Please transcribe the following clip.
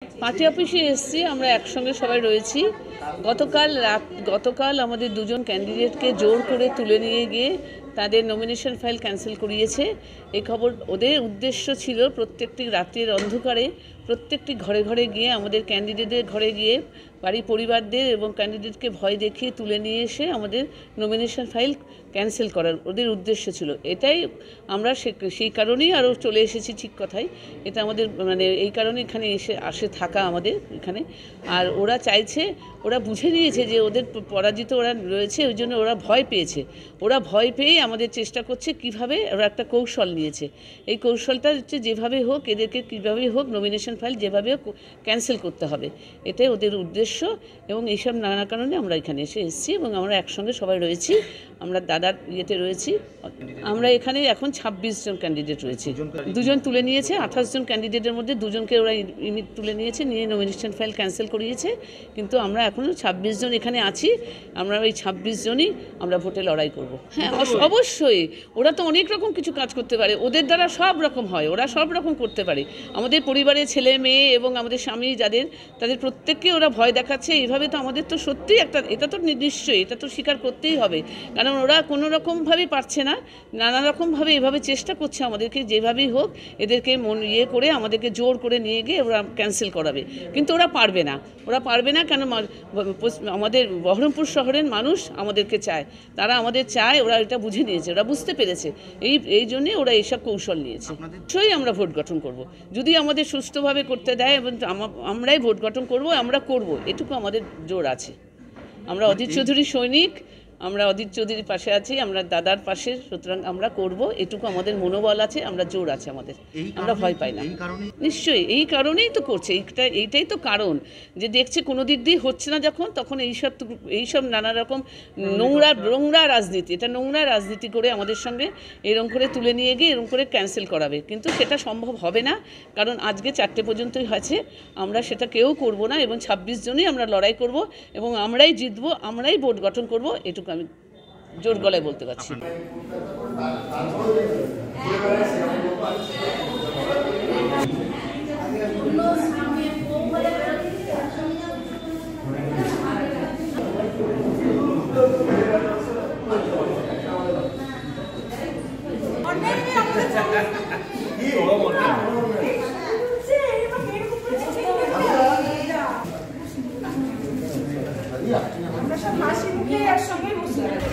Party অফিসে এসেছি, আমরা একসঙ্গে সবাই রয়েছি। গতকাল আমাদের দুজন ক্যান্ডিডেটকে জোর করে তুলে নিয়ে গিয়ে তাদের নমিনেশন ফাইল ক্যান্সেল করিয়েছে। এই খবর ওদের উদ্দেশ্য ছিল প্রত্যেকটি রাতের অন্ধকারে প্রত্যেকটি ঘরে ঘরে গিয়ে আমাদের ক্যান্ডিডেটদের ঘরে গিয়ে বাড়ি পরিবারদের এবং ক্যান্ডিডেটকে ভয় দেখিয়ে তুলে নিয়ে এসে আমাদের নমিনেশন ফাইল ক্যান্সেল করার ওদের উদ্দেশ্য ছিল। এটাই আমরা সেই কারণেই আরও চলে এসেছি। ঠিক কথাই, এটা আমাদের এই কারণে এখানে আসে থাকা আমাদের এখানে। আর ওরা চাইছে, ওরা বুঝে নিয়েছে যে ওদের পরাজিত ওরা রয়েছে, ওই জন্য ওরা ভয় পেয়েছে। ওরা ভয় পেয়েই আমাদের চেষ্টা করছে কিভাবে, ওরা একটা কৌশল নিয়েছে। এই কৌশলটা হচ্ছে যেভাবে হোক এদেরকে কীভাবে হোক নমিনেশন ফাইল যেভাবে হোক ক্যান্সেল করতে হবে, এটাই ওদের উদ্দেশ্য। এবং এইসব নানা কারণে আমরা এখানে এসেছি এবং আমরা একসঙ্গে সবাই রয়েছি। আমরা দাদার ইয়েতে রয়েছি। আমরা এখানে এখন 26 জন ক্যান্ডিডেট রয়েছে। দুজন তুলে নিয়েছে, 28 জন ক্যান্ডিডেটের মধ্যে দুজনকে ওরা তুলে নিয়েছে, নিয়ে নমিনেশন ফাইল ক্যান্সেল করিয়েছে। কিন্তু আমরা এখনও 26 জন এখানে আছি। আমরা ওই 26 জনই আমরা ভোটে লড়াই করব। হ্যাঁ, অবশ্যই। ওরা তো অনেক রকম কিছু কাজ করতে পারে, ওদের দ্বারা সব রকম হয়, ওরা সব রকম করতে পারে। আমাদের পরিবারের ছেলে মেয়ে এবং আমাদের স্বামী তাদের প্রত্যেককে ওরা ভয় দেখাচ্ছে। এইভাবে তো আমাদের তো সত্যিই এটা তো নিশ্চয়ই, এটা তো স্বীকার করতেই হবে। কারণ ওরা কোনো রকমভাবেই পারছে না, নানা রকমভাবে এভাবে চেষ্টা করছে আমাদেরকে যেভাবেই হোক এদেরকে করে আমাদেরকে জোর করে নিয়ে গিয়ে ওরা ক্যান্সেল করাবে। কিন্তু ওরা পারবে না। কেন আমাদের বহরমপুর শহরের মানুষ আমাদেরকে চায়, তারা আমাদের চায়, ওরা এটা বুঝে নিয়েছে, ওরা বুঝতে পেরেছে। এই জন্যে ওরা এইসব কৌশল নিয়েছে। নিশ্চয়ই আমরা ভোট গঠন করব, যদি আমাদের সুস্থভাবে করতে দেয় এবং আমরাই ভোট গঠন করব, আমরা করব, এটুকু আমাদের জোর আছে। আমরা অজিত চৌধুরীর সৈনিক, আমরা অজিত চৌধুরীর পাশে আছি, আমরা দাদার পাশে, সুতরাং আমরা করব, এটুকু আমাদের মনোবল আছে, আমরা জোর আছে আমাদের, আমরা ভয় পাই না। নিশ্চয়ই এই কারণেই তো করছে, এইটাই তো কারণ যে দেখছে কোনো দিক দিয়ে হচ্ছে না যখন, তখন এইসব নানা রকম নোংরা রাজনীতি, এটা নোংরা রাজনীতি করে আমাদের সঙ্গে এরকম করে তুলে নিয়ে গিয়ে এরকম করে ক্যান্সেল করাবে। কিন্তু সেটা সম্ভব হবে না, কারণ আজকে 4টে পর্যন্তই হয়েছে। আমরা সেটা কেউ করব না এবং 26 জনই আমরা লড়াই করব এবং আমরাই জিতবো, আমরাই ভোট গঠন করব, এটুকু আমি জোর গলায় বলতে পারছি। আমরা সব হাসি মুখে একসঙ্গে বসে আছি।